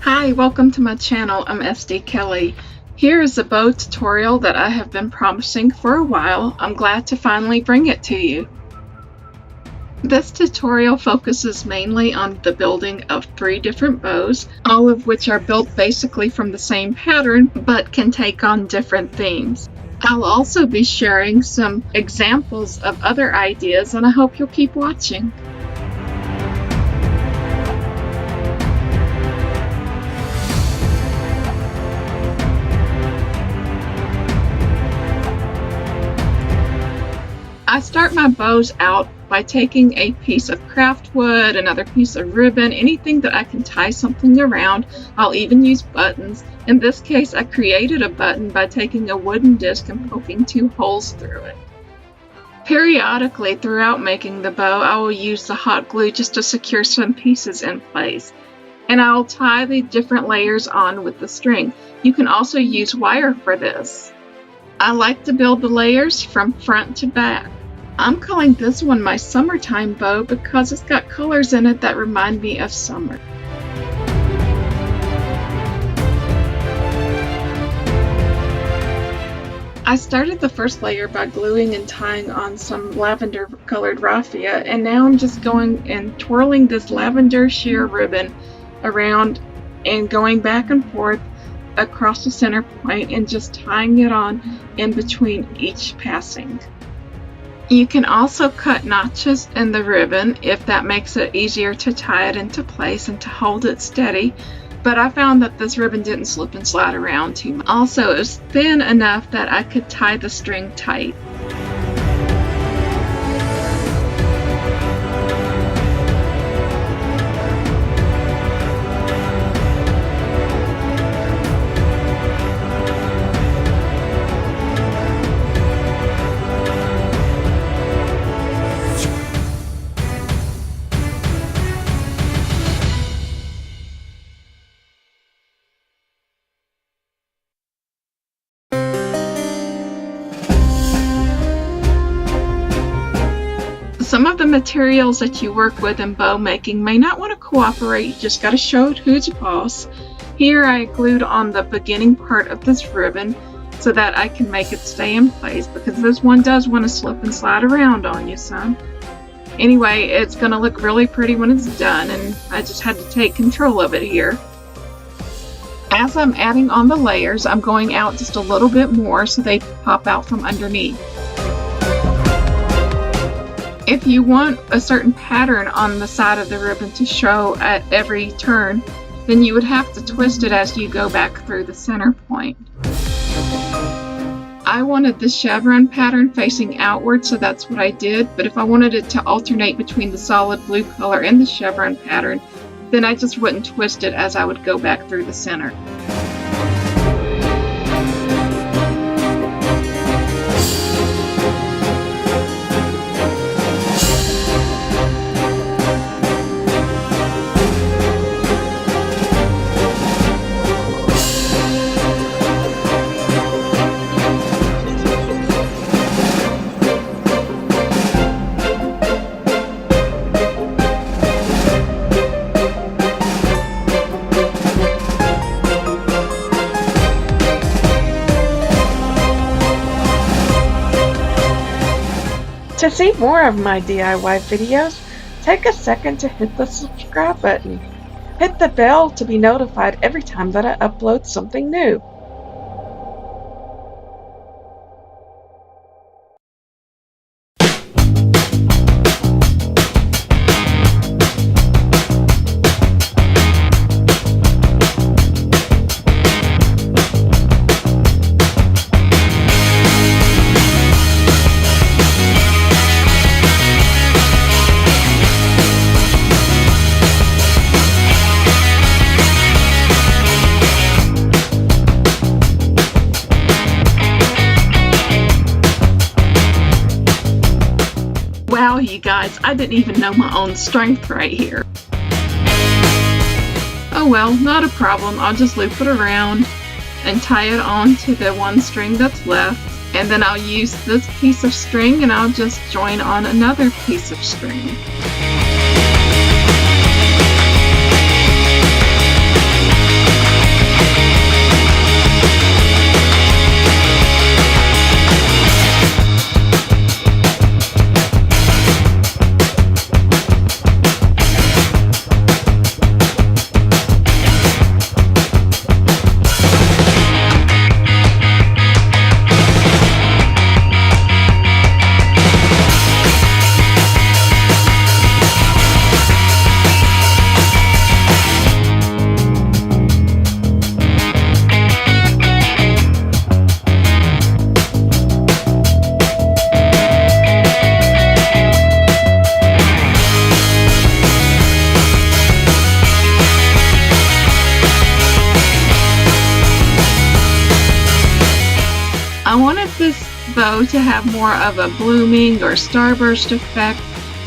Hi, welcome to my channel. I'm sdkelley. Here is a bow tutorial that I have been promising for a while. I'm glad to finally bring it to you. This tutorial focuses mainly on the building of 3 different bows, all of which are built basically from the same pattern but can take on different themes. I'll also be sharing some examples of other ideas, and I hope you'll keep watching. I start my bows out by taking a piece of craft wood, another piece of ribbon, anything that I can tie something around. I'll even use buttons. In this case, I created a button by taking a wooden disc and poking 2 holes through it. Periodically throughout making the bow, I will use the hot glue just to secure some pieces in place. And I'll tie the different layers on with the string. You can also use wire for this. I like to build the layers from front to back. I'm calling this one my summertime bow because it's got colors in it that remind me of summer. I started the first layer by gluing and tying on some lavender colored raffia, and now I'm just going and twirling this lavender sheer ribbon around and going back and forth across the center point and just tying it on in between each passing. You can also cut notches in the ribbon if that makes it easier to tie it into place and to hold it steady, but I found that this ribbon didn't slip and slide around too much. Also, it was thin enough that I could tie the string tight. Some of the materials that you work with in bow making may not want to cooperate. You just got to show who's boss. Here I glued on the beginning part of this ribbon so that I can make it stay in place, because this one does want to slip and slide around on you some. Anyway, it's going to look really pretty when it's done, and I just had to take control of it here. As I'm adding on the layers, I'm going out just a little bit more so they pop out from underneath. If you want a certain pattern on the side of the ribbon to show at every turn, then you would have to twist it as you go back through the center point. I wanted the chevron pattern facing outward, so that's what I did, but if I wanted it to alternate between the solid blue color and the chevron pattern, then I just wouldn't twist it as I would go back through the center. To see more of my DIY videos, take a second to hit the subscribe button. Hit the bell to be notified every time that I upload something new. Wow, you guys, I didn't even know my own strength right here. Oh well, not a problem. I'll just loop it around and tie it on to the one string that's left, and then I'll use this piece of string and I'll just join on another piece of string. I wanted this bow to have more of a blooming or starburst effect,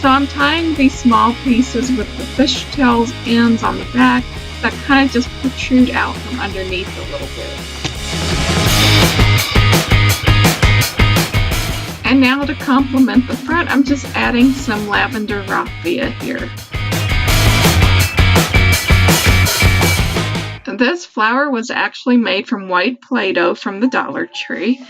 so I'm tying these small pieces with the fishtails ends on the back that kind of just protrude out from underneath a little bit. And now to complement the front, I'm just adding some lavender raffia here. This flower was actually made from white Play-Doh from the Dollar Tree,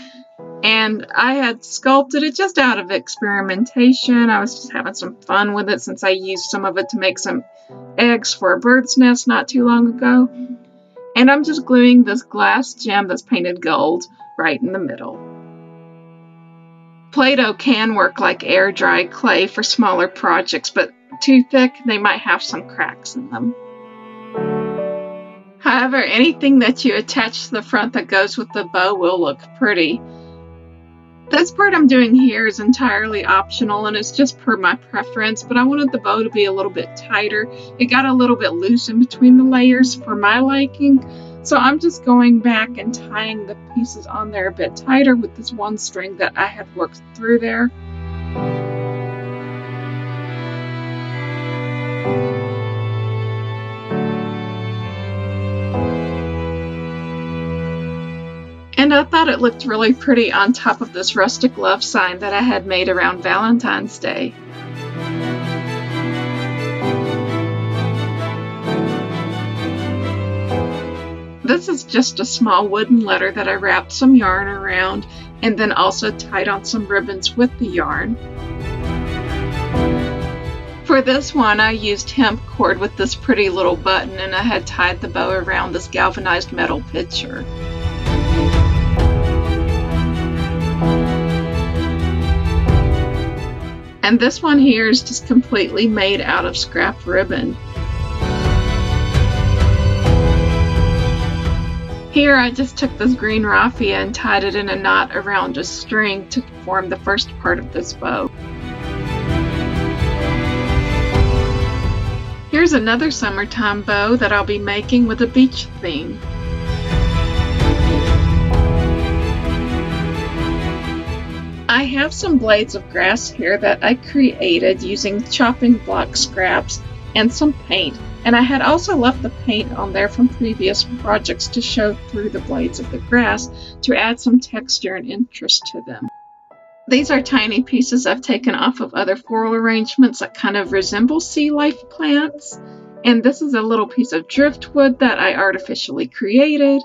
and I had sculpted it just out of experimentation. I was just having some fun with it since I used some of it to make some eggs for a bird's nest not too long ago. And I'm just gluing this glass gem that's painted gold right in the middle. Play-Doh can work like air-dried clay for smaller projects, but too thick, they might have some cracks in them. However, anything that you attach to the front that goes with the bow will look pretty. This part I'm doing here is entirely optional and it's just per my preference, but I wanted the bow to be a little bit tighter. It got a little bit loose in between the layers for my liking, so I'm just going back and tying the pieces on there a bit tighter with this one string that I had worked through there. And I thought it looked really pretty on top of this rustic love sign that I had made around Valentine's Day. This is just a small wooden letter that I wrapped some yarn around and then also tied on some ribbons with the yarn. For this one, I used hemp cord with this pretty little button, and I had tied the bow around this galvanized metal pitcher. And this one here is just completely made out of scrap ribbon. Here I just took this green raffia and tied it in a knot around a string to form the first part of this bow. Here's another summertime bow that I'll be making with a beach theme. I have some blades of grass here that I created using chopping block scraps and some paint, and I had also left the paint on there from previous projects to show through the blades of the grass to add some texture and interest to them. These are tiny pieces I've taken off of other floral arrangements that kind of resemble sea life plants, and this is a little piece of driftwood that I artificially created.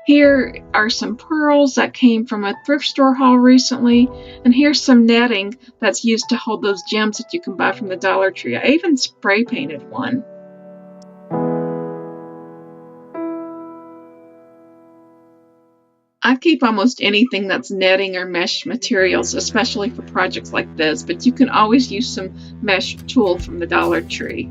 Here are some pearls that came from a thrift store haul recently, and here's some netting that's used to hold those gems that you can buy from the Dollar Tree. I even spray painted one. I keep almost anything that's netting or mesh materials, especially for projects like this, but you can always use some mesh tulle from the Dollar Tree.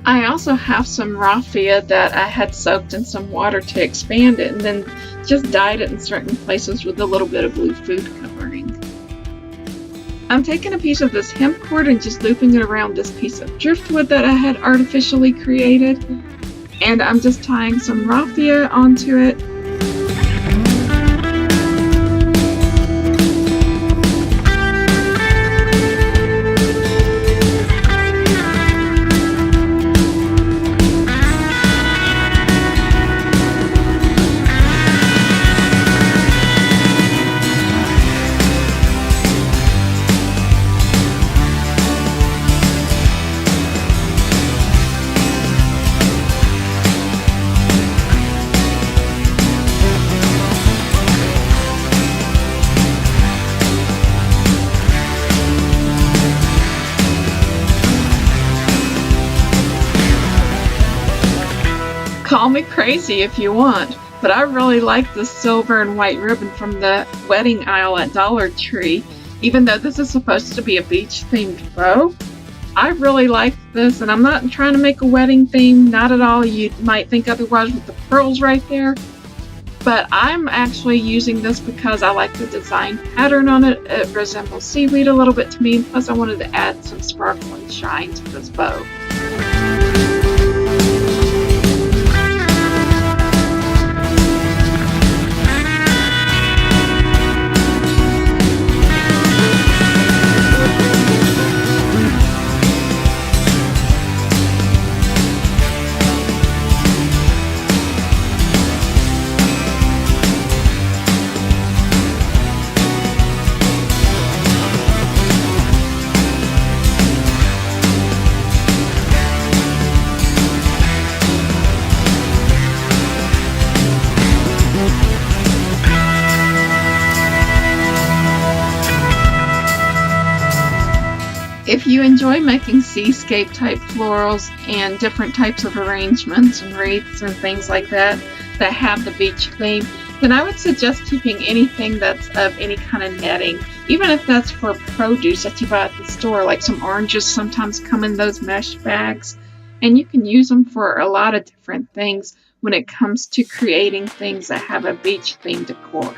I also have some raffia that I had soaked in some water to expand it and then just dyed it in certain places with a little bit of blue food coloring. I'm taking a piece of this hemp cord and just looping it around this piece of driftwood that I had artificially created, and I'm just tying some raffia onto it. Call me crazy if you want, but I really like this silver and white ribbon from the wedding aisle at Dollar Tree. Even though this is supposed to be a beach themed bow, I really like this, and I'm not trying to make a wedding theme, not at all. You might think otherwise with the pearls right there, but I'm actually using this because I like the design pattern on it. It resembles seaweed a little bit to me, and plus I wanted to add some sparkle and shine to this bow. If you enjoy making seascape type florals and different types of arrangements and wreaths and things like that that have the beach theme, then I would suggest keeping anything that's of any kind of netting, even if that's for produce that you buy at the store, like some oranges sometimes come in those mesh bags, and you can use them for a lot of different things when it comes to creating things that have a beach theme decor.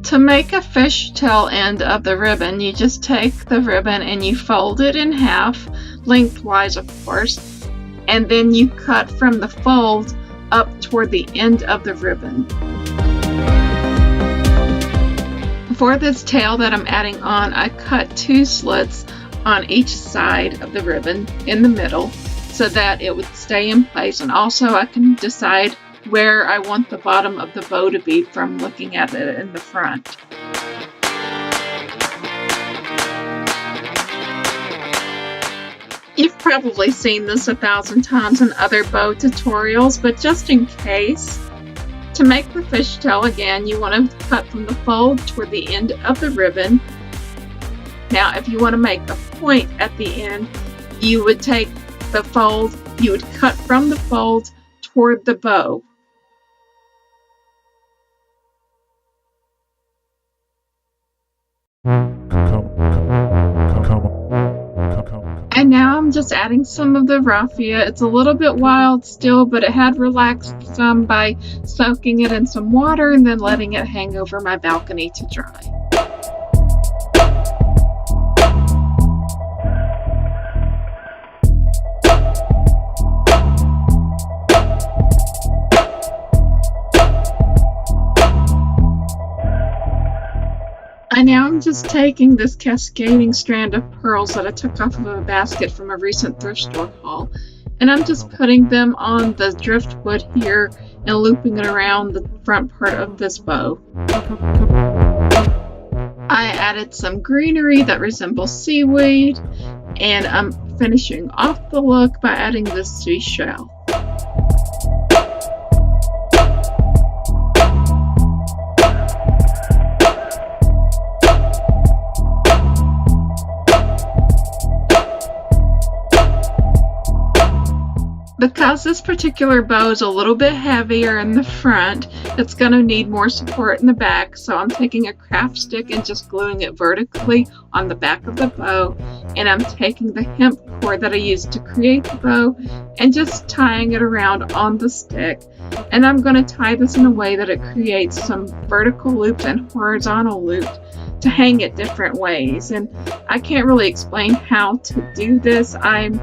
To make a fishtail end of the ribbon, you just take the ribbon and you fold it in half, lengthwise of course, and then you cut from the fold up toward the end of the ribbon. For this tail that I'm adding on, I cut 2 slits on each side of the ribbon in the middle so that it would stay in place, and also I can decide where I want the bottom of the bow to be from looking at it in the front. You've probably seen this 1,000 times in other bow tutorials, but just in case, to make the fishtail again, you want to cut from the fold toward the end of the ribbon. Now, if you want to make a point at the end, you would take the fold, you would cut from the fold toward the bow. And now I'm just adding some of the raffia. It's a little bit wild still, but it had relaxed some by soaking it in some water and then letting it hang over my balcony to dry. And now I'm just taking this cascading strand of pearls that I took off of a basket from a recent thrift store haul, and I'm just putting them on the driftwood here and looping it around the front part of this bow. I added some greenery that resembles seaweed, and I'm finishing off the look by adding this seashell. Because this particular bow is a little bit heavier in the front, it's going to need more support in the back, so I'm taking a craft stick and just gluing it vertically on the back of the bow, and I'm taking the hemp cord that I used to create the bow and just tying it around on the stick. And I'm going to tie this in a way that it creates some vertical loops and horizontal loops to hang it different ways. And I can't really explain how to do this. I'm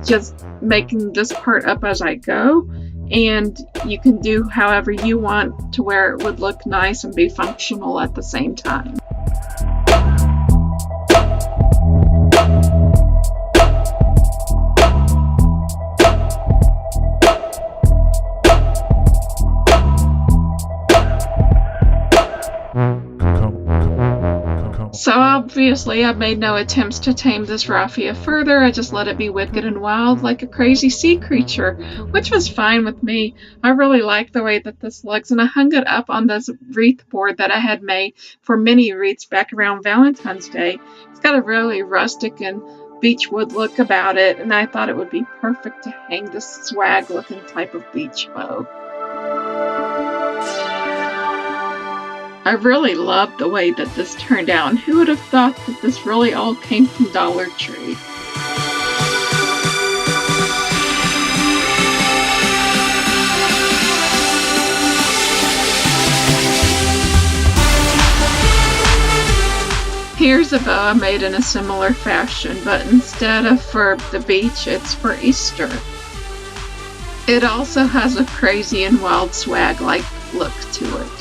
just making this part up as I go, and you can do however you want to where it would look nice and be functional at the same time. So obviously I made no attempts to tame this raffia further. I just let it be wicked and wild like a crazy sea creature, which was fine with me. I really like the way that this looks, and I hung it up on this wreath board that I had made for mini wreaths back around Valentine's Day. It's got a really rustic and beechwood look about it, and I thought it would be perfect to hang this swag looking type of beach bow. I really love the way that this turned out, and who would have thought that this really all came from Dollar Tree? Here's a bow I made in a similar fashion, but instead of for the beach, it's for Easter. It also has a crazy and wild swag-like look to it.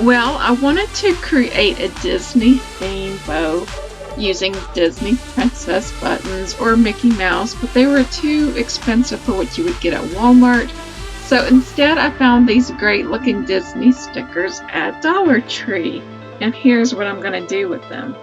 Well, I wanted to create a Disney themed bow using Disney princess buttons or Mickey Mouse, but they were too expensive for what you would get at Walmart. So instead I found these great looking Disney stickers at Dollar Tree. And here's what I'm going to do with them.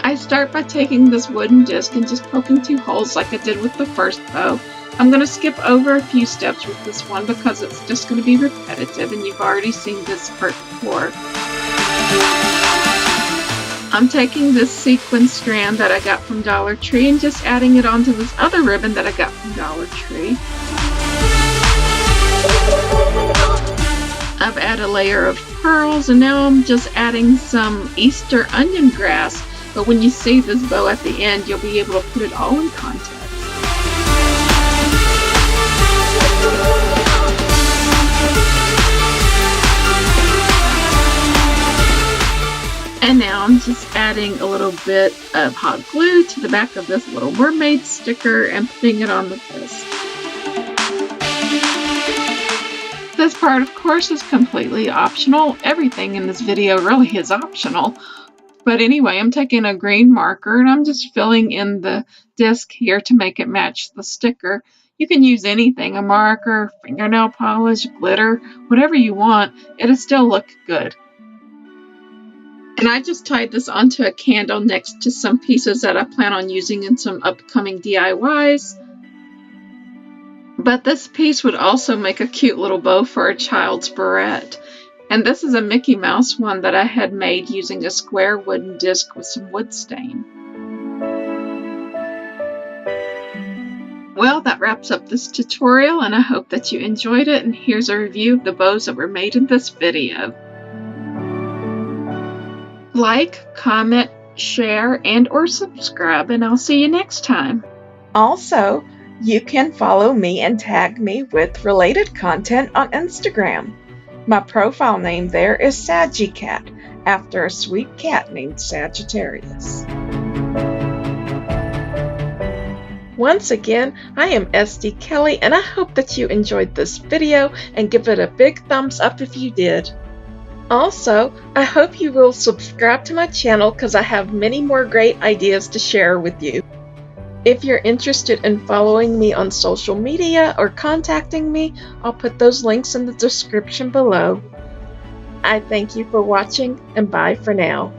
I start by taking this wooden disc and just poking 2 holes like I did with the first bow. I'm going to skip over a few steps with this one because it's just going to be repetitive and you've already seen this part before. I'm taking this sequin strand that I got from Dollar Tree and just adding it onto this other ribbon that I got from Dollar Tree. I've added a layer of pearls and now I'm just adding some Easter onion grass, but when you see this bow at the end you'll be able to put it all in context. And now I'm just adding a little bit of hot glue to the back of this Little Mermaid sticker and putting it on the disc. This part, of course, is completely optional. Everything in this video really is optional. But anyway, I'm taking a green marker and I'm just filling in the disc here to make it match the sticker. You can use anything, a marker, fingernail polish, glitter, whatever you want. It'll still look good. And I just tied this onto a candle next to some pieces that I plan on using in some upcoming DIYs. But this piece would also make a cute little bow for a child's barrette. And this is a Mickey Mouse one that I had made using a square wooden disc with some wood stain. Well, that wraps up this tutorial and I hope that you enjoyed it. And here's a review of the bows that were made in this video. Like, comment, share, and or subscribe, and I'll see you next time. Also, you can follow me and tag me with related content on Instagram. My profile name there is Saggycat, after a sweet cat named Sagittarius. Once again, I am sdkelley, and I hope that you enjoyed this video and give it a big thumbs up if you did. Also, I hope you will subscribe to my channel because I have many more great ideas to share with you. If you're interested in following me on social media or contacting me, I'll put those links in the description below. I thank you for watching and bye for now.